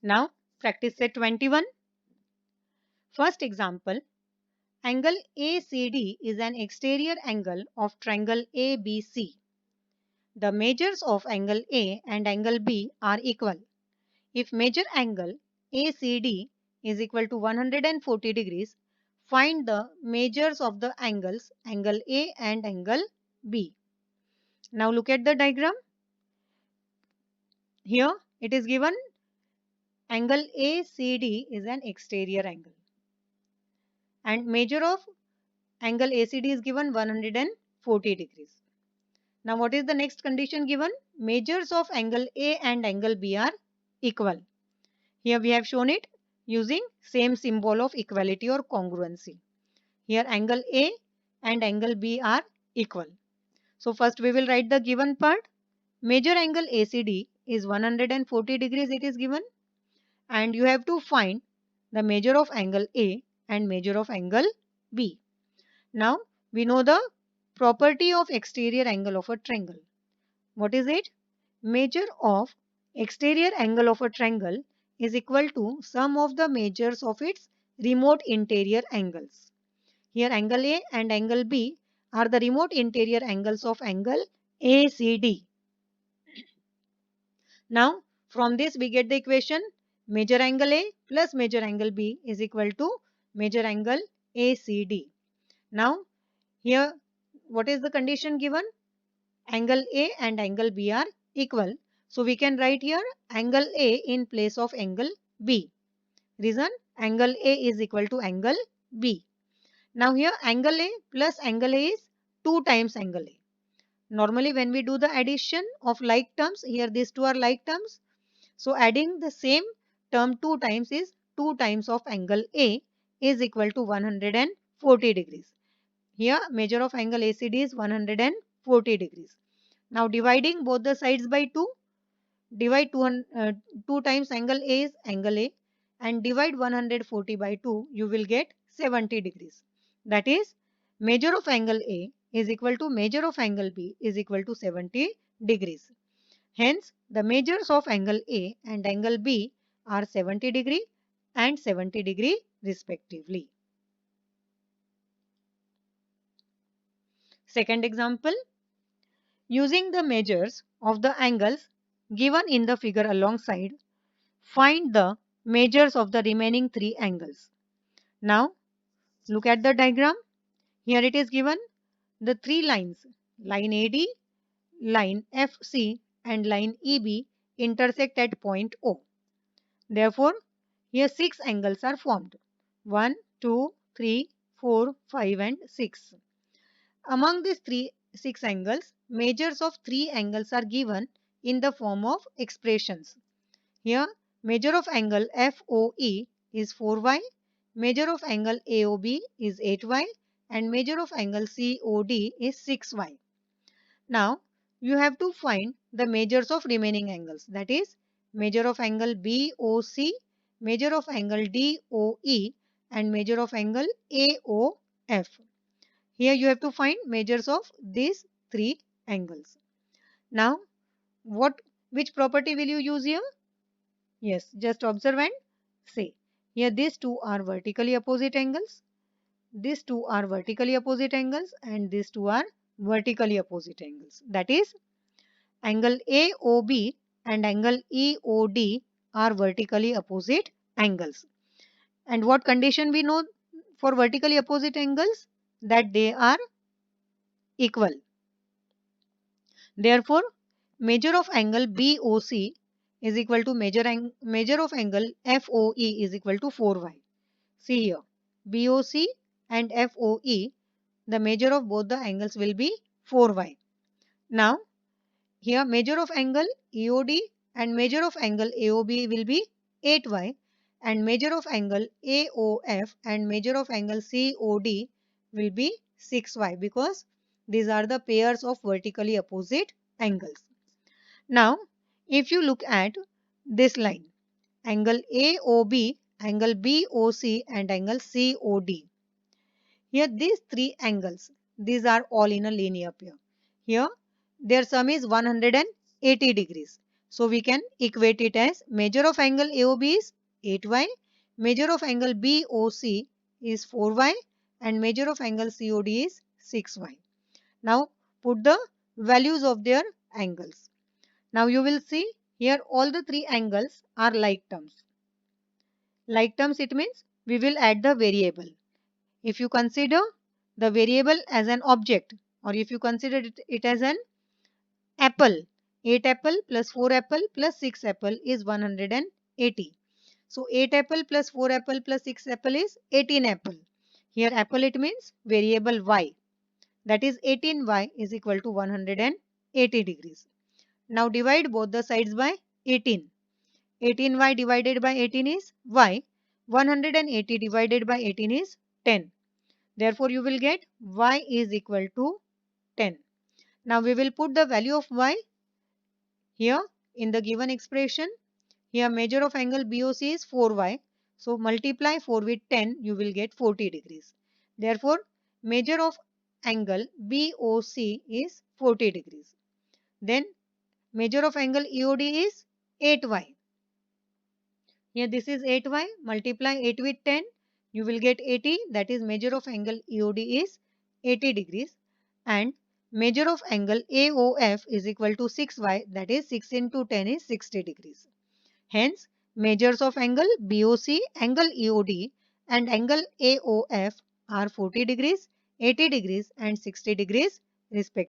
Now practice set 21. First example, angle ACD is an exterior angle of triangle ABC. The measures of angle A and angle B are equal. If measure angle ACD is equal to 140 degrees, find the measures of the angles angle A and angle B. Now look at the diagram. Here it is given angle ACD is an exterior angle and measure of angle ACD is given 140 degrees. Now what is the next condition given? Measures of angle A and angle B are equal. Here we have shown it using same symbol of equality or congruency. Here angle A and angle B are equal. So first we will write the given part. Measure angle ACD is 140 degrees it is given, and you have to find the measure of angle A and measure of angle B. Now we know the property of exterior angle of a triangle. What is it? Measure of exterior angle of a triangle is equal to sum of the measures of its remote interior angles. Here angle A and angle B are the remote interior angles of angle ACD. Now from this we get the equation measure angle A plus measure angle B is equal to measure angle ACD. Now here what is the condition given? Angle A and angle B are equal. So we can write here angle A in place of angle B. Reason angle A is equal to angle B. Now here angle A plus angle A is 2 times angle A. Normally when we do the addition of like terms, here these two are like terms. So adding the same term 2 times is 2 times of angle A is equal to 140 degrees. Here measure of angle ACD is 140 degrees. Now dividing both the sides by 2, divide 2 times angle A is angle A and divide 140 by 2, you will get 70 degrees. That is measure of angle A is equal to measure of angle B is equal to 70 degrees. Hence the measures of angle A and angle B are 70 degree and 70 degree respectively. Second example, using the measures of the angles given in the figure alongside, find the measures of the remaining 3 angles. Now look at the diagram. Here it is given the 3 lines, line AD, line FC and line EB intersect at point O. Therefore, here 6 angles are formed. 1, 2, 3, 4, 5 and 6. Among these 6 angles, measures of 3 angles are given in the form of expressions. Here, measure of angle FOE is 4y, measure of angle AOB is 8y and measure of angle COD is 6y. Now, you have to find the measures of remaining angles, that is measure of angle BOC, measure of angle DOE and measure of angle AOF. Here you have to find measures of these 3 angles. Now, which property will you use here? Yes, just observe and say. Here these two are vertically opposite angles. These two are vertically opposite angles and these two are vertically opposite angles. That is angle AOB and angle EOD are vertically opposite angles. And what condition we know for vertically opposite angles? That they are equal. Therefore, measure of angle BOC is equal to measure of angle FOE is equal to 4y. See here, BOC and FOE, the measure of both the angles will be 4y. Now, here measure of angle EOD and measure of angle AOB will be 8y and measure of angle AOF and measure of angle COD will be 6y because these are the pairs of vertically opposite angles. Now, if you look at this line, angle AOB, angle BOC and angle COD. Here these 3 angles, these are all in a linear pair. Here their sum is 180 degrees. So we can equate it as measure of angle AOB is 8y, measure of angle BOC is 4y, and measure of angle COD is 6y. Now put the values of their angles. Now you will see here all the three angles are like terms. Like terms, it means we will add the variable. If you consider the variable as an object, or if you consider it as an apple, 8 apple plus 4 apple plus 6 apple is 180. So 8 apple plus 4 apple plus 6 apple is 18 apple. Here apple, it means variable y. That is 18y is equal to 180 degrees. Now divide both the sides by 18. 18y divided by 18 is y. 180 divided by 18 is 10. Therefore, you will get y is equal to 10. Now we will put the value of y here in the given expression. Here measure of angle BOC is 4y. So multiply 4 with 10, you will get 40 degrees. Therefore, measure of angle BOC is 40 degrees. Then measure of angle EOD is 8y. Here this is 8y, multiply 8 with 10, you will get 80, that is measure of angle EOD is 80 degrees, and measure of angle AOF is equal to 6y, that is 6 into 10 is 60 degrees. Hence, measures of angle BOC, angle EOD and angle AOF are 40 degrees, 80 degrees and 60 degrees respectively.